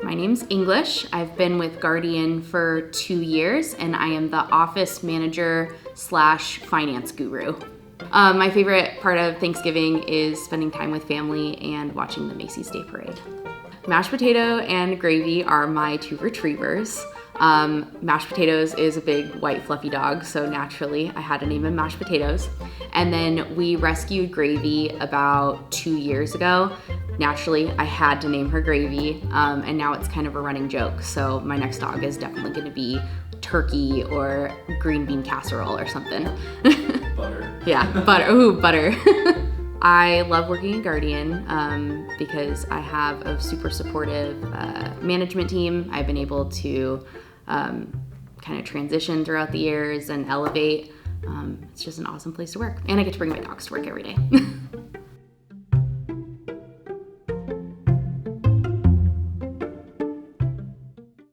My name's English. I've been with Guardian for 2 years, and I am the office manager / finance guru. My favorite part of Thanksgiving is spending time with family and watching the Macy's Day Parade. Mashed potato and gravy are my 2 retrievers. Mashed potatoes is a big white fluffy dog, so naturally I had to name him Mashed Potatoes. And then we rescued Gravy about 2 years ago. Naturally, I had to name her Gravy, and now it's kind of a running joke. So my next dog is definitely going to be turkey or green bean casserole or something. Butter. Yeah, butter. Ooh, butter. I love working at Guardian because I have a super supportive management team. I've been able to kind of transition throughout the years and elevate. It's just an awesome place to work. And I get to bring my dogs to work every day.